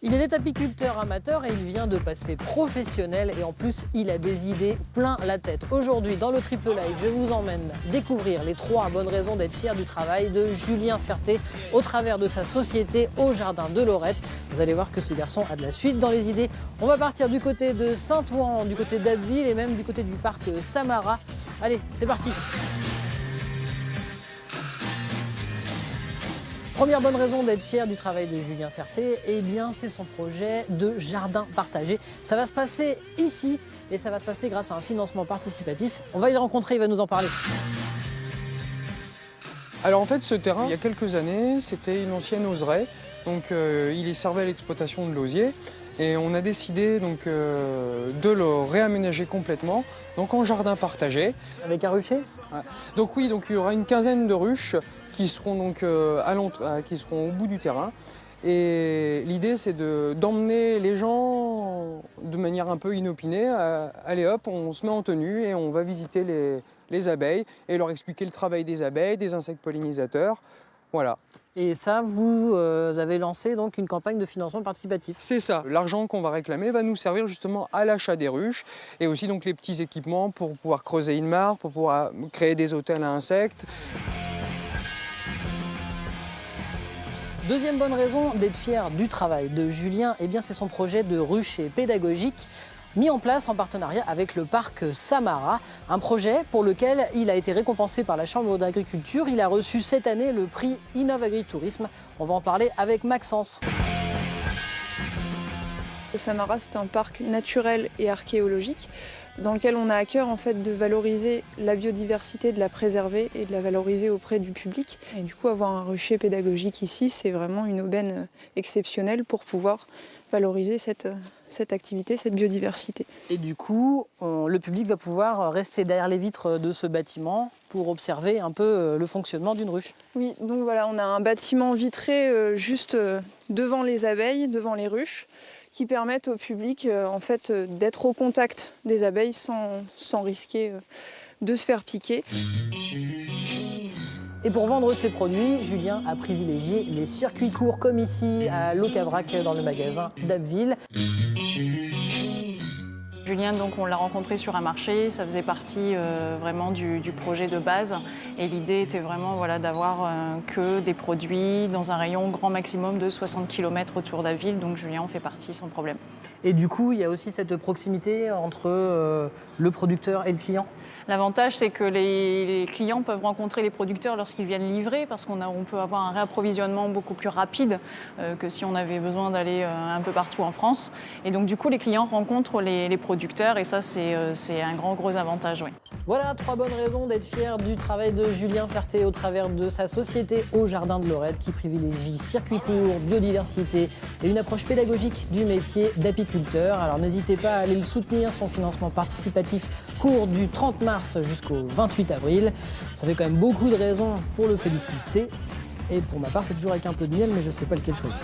Il est apiculteur amateur et il vient de passer professionnel et en plus il a des idées plein la tête. Aujourd'hui dans le Triple Live, je vous emmène découvrir les 3 bonnes raisons d'être fier du travail de Julien Ferté au travers de sa société Au Jardin de Lorette. Vous allez voir que ce garçon a de la suite dans les idées. On va partir du côté de Saint-Ouen, du côté d'Abbeville et même du côté du parc Samara. Allez, c'est parti! Première bonne raison d'être fier du travail de Julien Ferté, eh bien c'est son projet de jardin partagé. Ça va se passer ici et ça va se passer grâce à un financement participatif. On va y le rencontrer, il va nous en parler. Alors en fait ce terrain, il y a quelques années, c'était une ancienne oseraie. Donc il servait à l'exploitation de l'osier. Et on a décidé donc, de le réaménager complètement, donc en jardin partagé. Avec un rucher? Ouais. Donc oui, donc il y aura une quinzaine de ruches qui seront, donc, qui seront au bout du terrain. Et l'idée c'est d'emmener les gens de manière un peu inopinée. Allez hop, on se met en tenue et on va visiter les abeilles et leur expliquer le travail des abeilles, des insectes pollinisateurs. Voilà. Et ça, vous avez lancé donc une campagne de financement participatif. C'est ça. L'argent qu'on va réclamer va nous servir justement à l'achat des ruches et aussi donc les petits équipements pour pouvoir creuser une mare, pour pouvoir créer des hôtels à insectes. Deuxième bonne raison d'être fier du travail de Julien, eh bien c'est son projet de rucher pédagogique mis en place en partenariat avec le parc Samara, un projet pour lequel il a été récompensé par la Chambre d'agriculture. Il a reçu cette année le prix Innov Agritourisme. On va en parler avec Maxence. Le Samara, c'est un parc naturel et archéologique dans lequel on a à cœur en fait, de valoriser la biodiversité, de la préserver et de la valoriser auprès du public. Et du coup, avoir un rucher pédagogique ici, c'est vraiment une aubaine exceptionnelle pour pouvoir valoriser cette activité, cette biodiversité. Et du coup, le public va pouvoir rester derrière les vitres de ce bâtiment pour observer un peu le fonctionnement d'une ruche. Oui, donc voilà, on a un bâtiment vitré juste devant les abeilles, devant les ruches, qui permettent au public en fait, d'être au contact des abeilles sans risquer de se faire piquer. Et pour vendre ses produits, Julien a privilégié les circuits courts comme ici à Locavrac dans le magasin d'Abbeville. Julien, donc, on l'a rencontré sur un marché, ça faisait partie vraiment du projet de base. Et l'idée était vraiment voilà, d'avoir que des produits dans un rayon grand maximum de 60 km autour d'Abbeville. Donc Julien en fait partie sans problème. Et du coup, il y a aussi cette proximité entre le producteur et le client? L'avantage, c'est que les clients peuvent rencontrer les producteurs lorsqu'ils viennent livrer, parce qu'on peut avoir un réapprovisionnement beaucoup plus rapide que si on avait besoin d'aller un peu partout en France. Et donc du coup, les clients rencontrent les producteurs et ça, c'est un gros avantage. Oui. Voilà 3 bonnes raisons d'être fier du travail de Julien Ferté au travers de sa société Au Jardin de Lorette qui privilégie circuits courts, biodiversité et une approche pédagogique du métier d'apiculteur. Alors n'hésitez pas à aller le soutenir, son financement participatif court du 30 mars jusqu'au 28 avril. Ça fait quand même beaucoup de raisons pour le féliciter. Et pour ma part, c'est toujours avec un peu de miel, mais je ne sais pas lequel choisir.